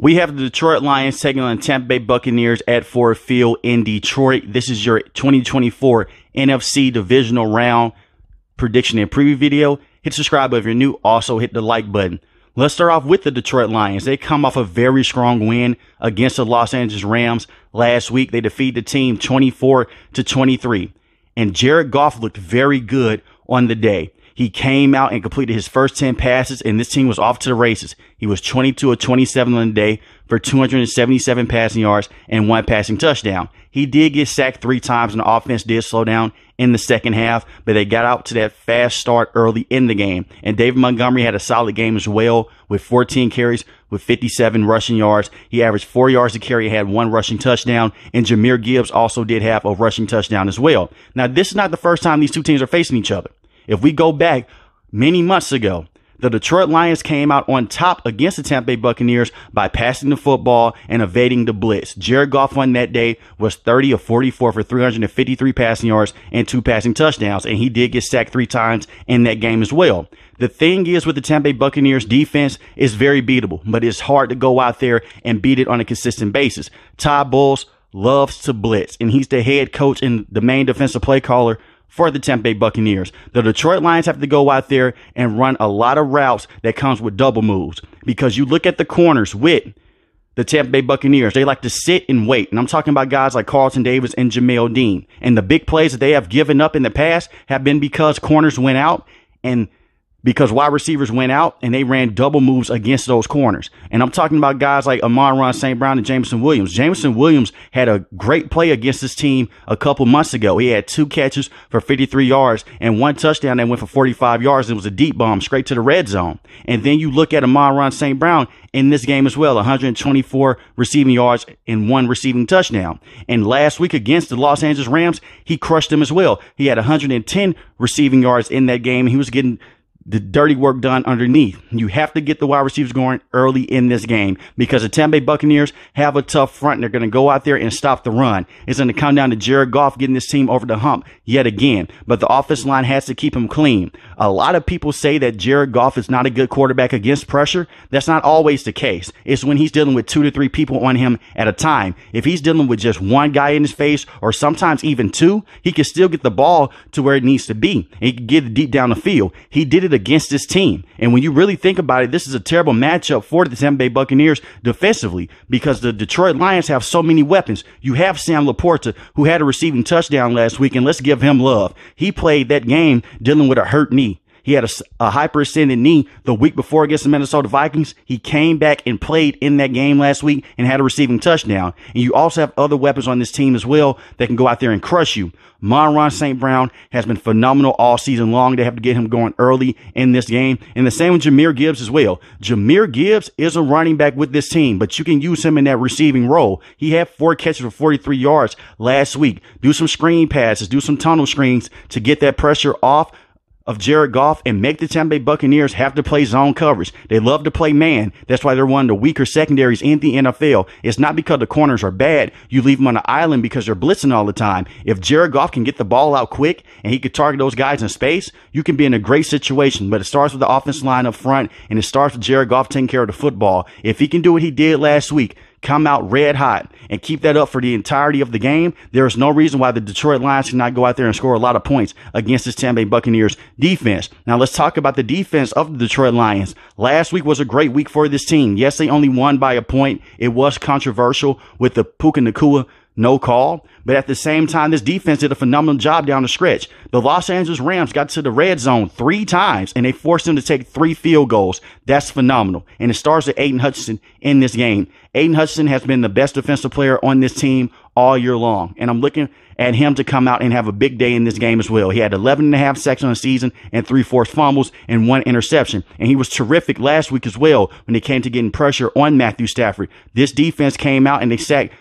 We have the Detroit Lions taking on the Tampa Bay Buccaneers at Ford Field in Detroit. This is your 2024 NFC Divisional Round prediction and preview video. Hit subscribe if you're new. Also hit the like button. Let's start off with the Detroit Lions. They come off a very strong win against the Los Angeles Rams last week. They defeated the team 24-23. And Jared Goff looked very good on the day. He came out and completed his first 10 passes, and this team was off to the races. He was 22 of 27 on the day for 277 passing yards and 1 passing touchdown. He did get sacked 3 times, and the offense did slow down in the second half, but they got out to that fast start early in the game. And David Montgomery had a solid game as well with 14 carries with 57 rushing yards. He averaged 4 yards a carry, had 1 rushing touchdown, and Jahmyr Gibbs also did have a rushing touchdown as well. Now, this is not the first time these two teams are facing each other. If we go back many months ago, the Detroit Lions came out on top against the Tampa Bay Buccaneers by passing the football and evading the blitz. Jared Goff on that day was 30 of 44 for 353 passing yards and 2 passing touchdowns, and he did get sacked 3 times in that game as well. The thing is with the Tampa Bay Buccaneers defense is very beatable, but it's hard to go out there and beat it on a consistent basis. Todd Bowles loves to blitz, and he's the head coach and the main defensive play caller for the Tampa Bay Buccaneers. The Detroit Lions have to go out there and run a lot of routes that comes with double moves, because you look at the corners with the Tampa Bay Buccaneers, they like to sit and wait. And I'm talking about guys like Carlton Davis and Jamel Dean. And the big plays that they have given up in the past have been because corners went out and because wide receivers went out and they ran double moves against those corners. And I'm talking about guys like Amon-Ra St. Brown and Jameson Williams. Jameson Williams had a great play against this team a couple months ago. He had 2 catches for 53 yards and 1 touchdown that went for 45 yards. It was a deep bomb straight to the red zone. And then you look at Amon-Ra St. Brown in this game as well, 124 receiving yards and 1 receiving touchdown. And last week against the Los Angeles Rams, he crushed them as well. He had 110 receiving yards in that game. He was getting the dirty work done underneath. You have to get the wide receivers going early in this game, because the Tampa Bay Buccaneers have a tough front. And they're going to go out there and stop the run. It's going to come down to Jared Goff getting this team over the hump yet again. But the offensive line has to keep him clean. A lot of people say that Jared Goff is not a good quarterback against pressure. That's not always the case. It's when he's dealing with 2 to 3 people on him at a time. If he's dealing with just 1 guy in his face, or sometimes even 2, he can still get the ball to where it needs to be. And he can get it deep down the field. He did it against this team. And when you really think about it, this is a terrible matchup for the Tampa Bay Buccaneers defensively, because the Detroit Lions have so many weapons. You have Sam Laporta, who had a receiving touchdown last week, and let's give him love. He played that game dealing with a hurt knee. He had a hyperextended knee the week before against the Minnesota Vikings. He came back and played in that game last week and had a receiving touchdown. And you also have other weapons on this team as well that can go out there and crush you. Amon-Ra St. Brown has been phenomenal all season long. They have to get him going early in this game. And the same with Jahmyr Gibbs as well. Jahmyr Gibbs is a running back with this team, but you can use him in that receiving role. He had 4 catches for 43 yards last week. Do some screen passes, do some tunnel screens to get that pressure off of Jared Goff and make the Tampa Bay Buccaneers have to play zone coverage. They love to play man. That's why they're one of the weaker secondaries in the NFL. It's not because the corners are bad. You leave them on the island because they're blitzing all the time. If Jared Goff can get the ball out quick and he could target those guys in space, you can be in a great situation. But it starts with the offensive line up front, and it starts with Jared Goff taking care of the football. If he can do what he did last week, come out red hot, and keep that up for the entirety of the game, there is no reason why the Detroit Lions cannot go out there and score a lot of points against this Tampa Bay Buccaneers defense. Now let's talk about the defense of the Detroit Lions. Last week was a great week for this team. Yes, they only won by a point. It was controversial with the Puka Nacua no call, but at the same time, this defense did a phenomenal job down the stretch. The Los Angeles Rams got to the red zone 3 times, and they forced them to take 3 field goals. That's phenomenal. And it starts with Aiden Hutchinson in this game. Aiden Hutchinson has been the best defensive player on this team all year long, and I'm looking at him to come out and have a big day in this game as well. He had 11.5 sacks on the season and 3 forced fumbles and 1 interception. And he was terrific last week as well when it came to getting pressure on Matthew Stafford. This defense came out and they sacked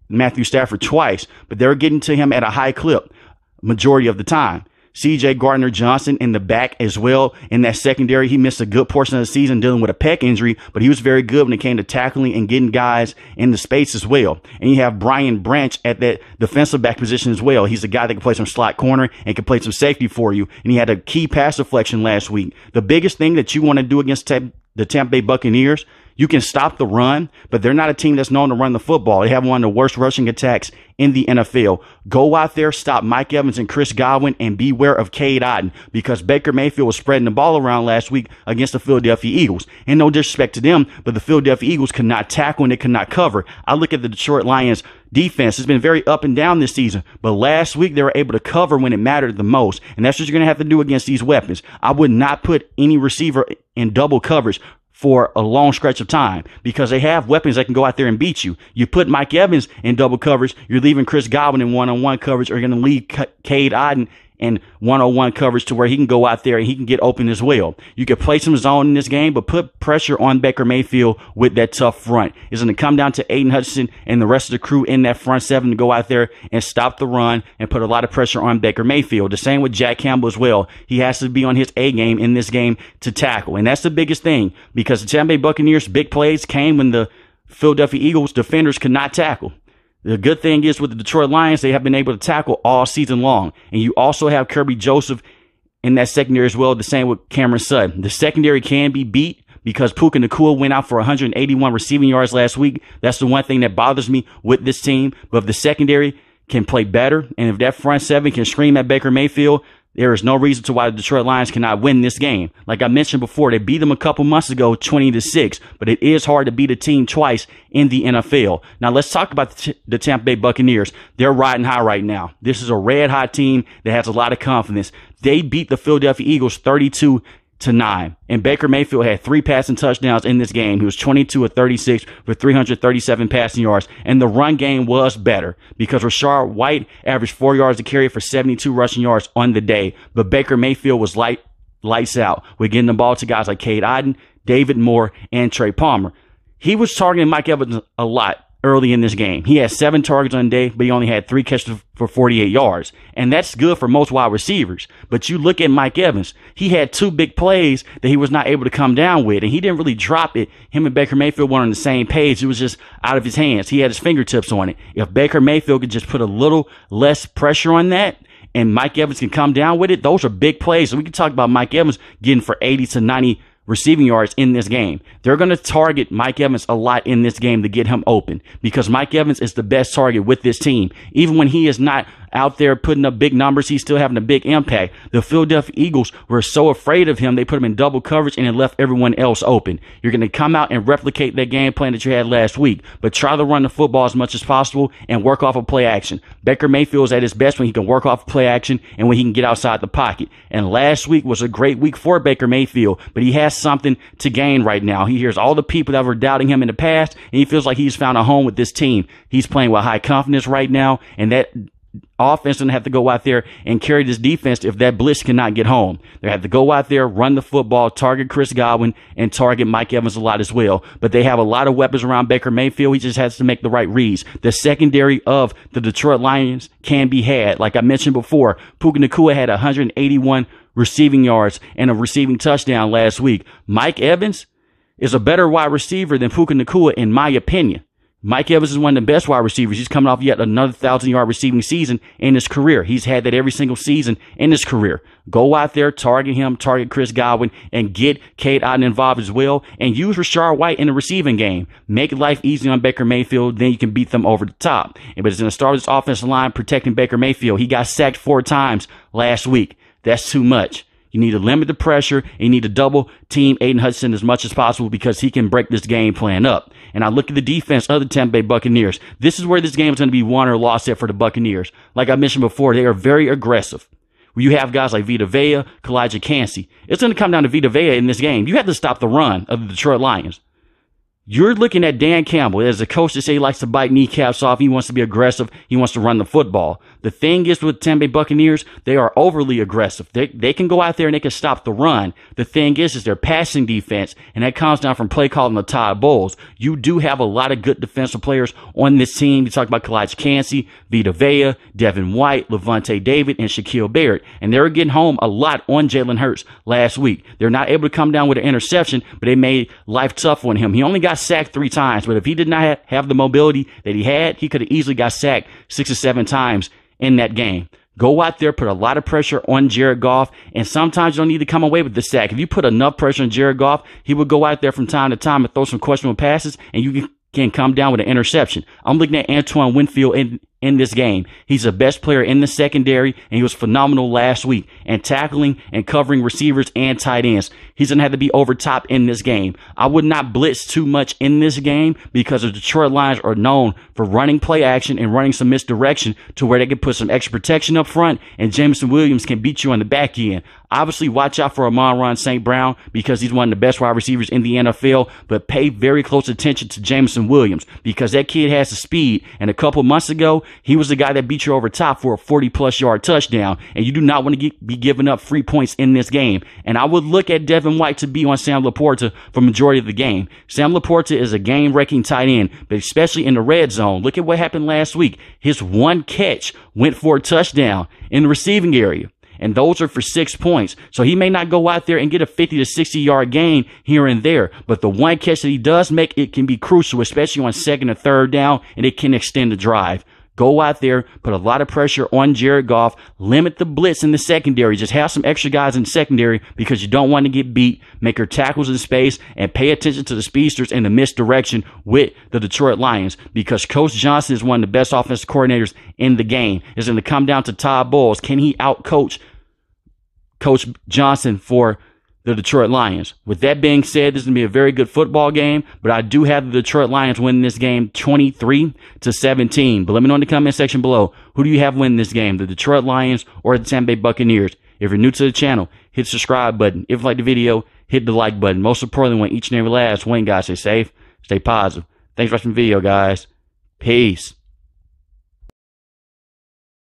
Matthew Stafford twice, but they were getting to him at a high clip majority of the time. C.J. Gardner-Johnson in the back as well. In that secondary, he missed a good portion of the season dealing with a pec injury, but he was very good when it came to tackling and getting guys in the space as well. And you have Brian Branch at that defensive back position as well. He's a guy that can play some slot corner and can play some safety for you. And he had a key pass deflection last week. The biggest thing that you want to do against the Tampa Bay Buccaneers, You can stop the run, but they're not a team that's known to run the football. They have one of the worst rushing attacks in the NFL. Go out there, stop Mike Evans and Chris Godwin, and beware of Cade Otton, because Baker Mayfield was spreading the ball around last week against the Philadelphia Eagles. And no disrespect to them, but the Philadelphia Eagles could not tackle and they could not cover. I look at the Detroit Lions defense. It's been very up and down this season, but last week they were able to cover when it mattered the most. And that's what you're going to have to do against these weapons. I would not put any receiver in double coverage for a long stretch of time, because they have weapons that can go out there and beat you. You put Mike Evans in double coverage, you're leaving Chris Godwin in one-on-one coverage, or you're going to leave Cade Otton in one-on-one coverage to where he can go out there and he can get open as well. You could play some zone in this game, but put pressure on Baker Mayfield with that tough front. It's going to come down to Aiden Hutchinson and the rest of the crew in that front seven to go out there and stop the run and put a lot of pressure on Baker Mayfield. The same with Jack Campbell as well. He has to be on his A game in this game to tackle. And that's the biggest thing, because the Tampa Bay Buccaneers' big plays came when the Philadelphia Eagles defenders could not tackle. The good thing is with the Detroit Lions, they have been able to tackle all season long. And you also have Kirby Joseph in that secondary as well, the same with Cameron Sutton. The secondary can be beat because Puka Nacua went out for 181 receiving yards last week. That's the one thing that bothers me with this team. But if the secondary can play better, and if that front seven can scream at Baker Mayfield, there is no reason to why the Detroit Lions cannot win this game. Like I mentioned before, they beat them a couple months ago, 20-6, but it is hard to beat a team twice in the NFL. Now let's talk about the Tampa Bay Buccaneers. They're riding high right now. This is a red hot team that has a lot of confidence. They beat the Philadelphia Eagles 32-9. And Baker Mayfield had 3 passing touchdowns in this game. He was 22 of 36 for 337 passing yards. And the run game was better because Rashard White averaged 4 yards a carry for 72 rushing yards on the day. But Baker Mayfield was lights out. We're getting the ball to guys like Cade Otton, David Moore, and Trey Palmer. He was targeting Mike Evans a lot early in this game. He had 7 targets on the day, but he only had 3 catches for 48 yards. And that's good for most wide receivers. But you look at Mike Evans, he had 2 big plays that he was not able to come down with, and he didn't really drop it. Him and Baker Mayfield weren't on the same page. It was just out of his hands. He had his fingertips on it. If Baker Mayfield could just put a little less pressure on that, and Mike Evans can come down with it, those are big plays. So we can talk about Mike Evans getting for 80 to 90 receiving yards in this game. They're going to target Mike Evans a lot in this game to get him open, because Mike Evans is the best target with this team. Even when he is not out there putting up big numbers, he's still having a big impact. The Philadelphia Eagles were so afraid of him, they put him in double coverage and it left everyone else open. You're going to come out and replicate that game plan that you had last week, but try to run the football as much as possible and work off of play action. Baker Mayfield is at his best when he can work off of play action and when he can get outside the pocket. And last week was a great week for Baker Mayfield, but he has something to gain right now. He hears all the people that were doubting him in the past, and he feels like he's found a home with this team. He's playing with high confidence right now, and that offense doesn't have to go out there and carry this defense if that blitz cannot get home. They have to go out there, run the football, target Chris Godwin, and target Mike Evans a lot as well. But they have a lot of weapons around Baker Mayfield. He just has to make the right reads. The secondary of the Detroit Lions can be had. Like I mentioned before, Puka Nacua had 181 receiving yards and a receiving touchdown last week. Mike Evans is a better wide receiver than Puka Nacua, in my opinion. Mike Evans is one of the best wide receivers. He's coming off yet another 1,000-yard receiving season in his career. He's had that every single season in his career. Go out there, target him, target Chris Godwin, and get Cade Otton involved as well, and use Rashard White in the receiving game. Make life easy on Baker Mayfield, then you can beat them over the top. But it's going to start with this offensive line protecting Baker Mayfield. He got sacked 4 times last week. That's too much. You need to limit the pressure, and you need to double team Aiden Hutchinson as much as possible because he can break this game plan up. And I look at the defense of the Tampa Bay Buccaneers. This is where this game is going to be won or lost at for the Buccaneers. Like I mentioned before, they are very aggressive. You have guys like Vita Vea, Kalijah Kancey. It's going to come down to Vita Vea in this game. You have to stop the run of the Detroit Lions. You're looking at Dan Campbell as a coach that say he likes to bite kneecaps off. He wants to be aggressive. He wants to run the football. The thing is with Tampa Bay Buccaneers, they are overly aggressive. They can go out there and they can stop the run. The thing is their passing defense, and that comes down from play calling the Todd Bowles. You do have a lot of good defensive players on this team. You talk about Kalijah Kancey, Vita Vea, Devin White, Levante David, and Shaquille Barrett. And they were getting home a lot on Jalen Hurts last week. They're not able to come down with an interception, but they made life tough on him. He only got sacked 3 times, but if he did not have the mobility that he had, he could have easily got sacked 6 or 7 times in that game. Go out there, put a lot of pressure on Jared Goff, and sometimes you don't need to come away with the sack. If you put enough pressure on Jared Goff, he would go out there from time to time and throw some questionable passes, and you can come down with an interception. I'm looking at Antoine Winfield in this game. He's the best player in the secondary, and he was phenomenal last week and tackling and covering receivers and tight ends. He's going to have to be over top in this game. I would not blitz too much in this game because the Detroit Lions are known for running play action and running some misdirection to where they can put some extra protection up front, and Jameson Williams can beat you on the back end. Obviously, watch out for Amon-Ra St. Brown because he's one of the best wide receivers in the NFL, but pay very close attention to Jameson Williams because that kid has the speed, and a couple months ago, he was the guy that beat you over top for a 40-plus yard touchdown, and you do not want to be giving up free points in this game. And I would look at Devin White to be on Sam Laporta for majority of the game. Sam Laporta is a game-wrecking tight end, but especially in the red zone. Look at what happened last week. His one catch went for a touchdown in the receiving area, and those are for 6 points. So he may not go out there and get a 50 to 60 yard gain here and there, but the one catch that he does make, it can be crucial, especially on second or third down, and it can extend the drive. Go out there, put a lot of pressure on Jared Goff, limit the blitz in the secondary. Just have some extra guys in secondary because you don't want to get beat. Make your tackles in space and pay attention to the speedsters and the misdirection with the Detroit Lions because Coach Johnson is one of the best offensive coordinators in the game. It's going to come down to Todd Bowles. Can he outcoach Coach Johnson for the Detroit Lions? With that being said, this is going to be a very good football game, but I do have the Detroit Lions winning this game 23-17. But let me know in the comment section below, who do you have winning this game, the Detroit Lions or the Tampa Bay Buccaneers? If you're new to the channel, hit the subscribe button. If you like the video, hit the like button. Most importantly, want each and every last win, guys, stay safe, stay positive. Thanks for watching the video, guys. Peace.